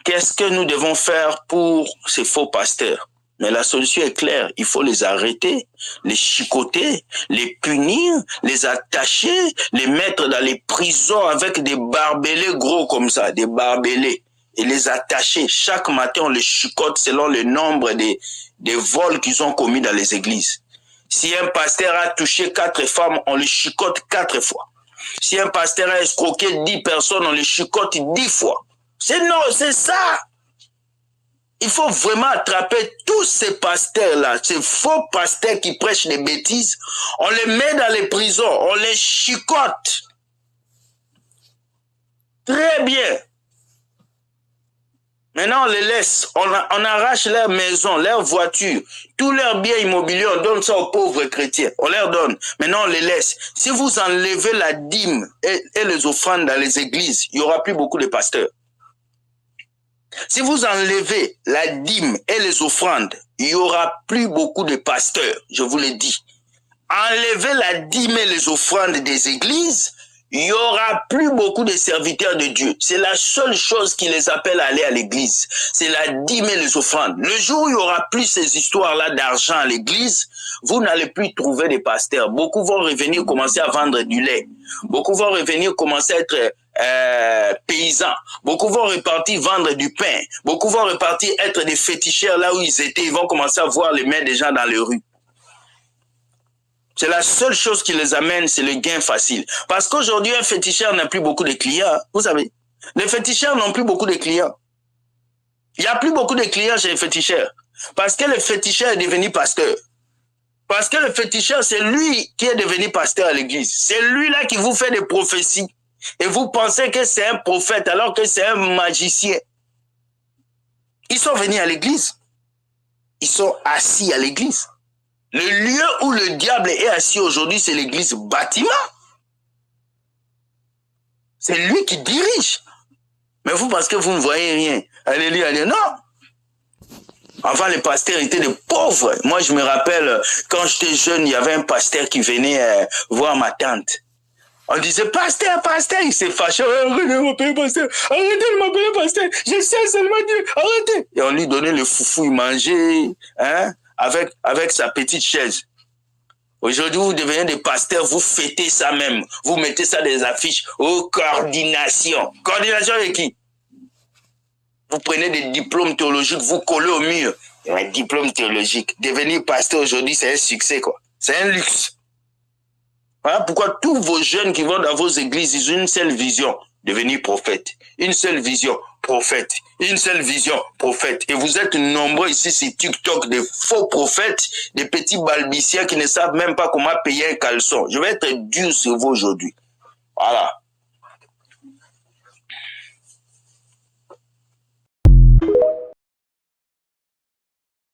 qu'est-ce que nous devons faire pour ces faux pasteurs? Mais la solution est claire, il faut les arrêter, les chicoter, les punir, les attacher, les mettre dans les prisons avec des barbelés gros comme ça, des barbelés, et les attacher. Chaque matin, on les chicote selon le nombre des vols qu'ils ont commis dans les églises. Si un pasteur a touché 4 femmes, on les chicote 4 fois. Si un pasteur a escroqué 10 personnes, on les chicote 10 fois. C'est ça. Il faut vraiment attraper tous ces pasteurs-là, ces faux pasteurs qui prêchent des bêtises. On les met dans les prisons, on les chicote. Très bien. Maintenant, on les laisse, on arrache leurs maisons, leurs voitures, tous leurs biens immobiliers, on donne ça aux pauvres chrétiens. On leur donne. Maintenant, on les laisse. Si vous enlevez la dîme et les offrandes dans les églises, il n'y aura plus beaucoup de pasteurs. Si vous enlevez la dîme et les offrandes, il n'y aura plus beaucoup de pasteurs, je vous l'ai dit. Enlevez la dîme et les offrandes des églises, il n'y aura plus beaucoup de serviteurs de Dieu. C'est la seule chose qui les appelle à aller à l'église. C'est la dîme et les offrandes. Le jour où il n'y aura plus ces histoires-là d'argent à l'église, vous n'allez plus trouver des pasteurs. Beaucoup vont revenir commencer à vendre du lait. Beaucoup vont revenir commencer à être paysans. Beaucoup vont repartir vendre du pain. Beaucoup vont repartir être des féticheurs là où ils étaient. Ils vont commencer à voir les mains des gens dans les rues. C'est la seule chose qui les amène, c'est le gain facile. Parce qu'aujourd'hui, un féticheur n'a plus beaucoup de clients. Vous savez, les féticheurs n'ont plus beaucoup de clients. Il n'y a plus beaucoup de clients chez les féticheurs. Parce que le féticheur est devenu pasteur. Parce que le féticheur, c'est lui qui est devenu pasteur à l'église. C'est lui-là qui vous fait des prophéties. Et vous pensez que c'est un prophète alors que c'est un magicien. Ils sont venus à l'église. Ils sont assis à l'église. Le lieu où le diable est assis aujourd'hui, c'est l'église bâtiment. C'est lui qui dirige. Mais vous, parce que vous ne voyez rien. Alléluia, non. Avant, les pasteurs étaient des pauvres. Moi, je me rappelle, quand j'étais jeune, il y avait un pasteur qui venait voir ma tante. On disait, pasteur, pasteur, il s'est fâché. Arrêtez de m'appeler pasteur. Arrêtez de m'appeler pasteur. Je sais seulement Dieu. Arrêtez. Et on lui donnait le foufou, il mangeait, hein, avec sa petite chaise. Aujourd'hui, vous devenez des pasteurs, vous fêtez ça même. Vous mettez ça des affiches. Oh, coordination. Coordination avec qui? Vous prenez des diplômes théologiques, vous collez au mur. Un diplôme théologique. Devenir pasteur aujourd'hui, c'est un succès, quoi. C'est un luxe. Voilà pourquoi tous vos jeunes qui vont dans vos églises, ils ont une seule vision, devenir prophète. Une seule vision, prophète. Une seule vision, prophète. Et vous êtes nombreux ici sur TikTok, des faux prophètes, des petits balbutiens qui ne savent même pas comment payer un caleçon. Je vais être dur sur vous aujourd'hui. Voilà.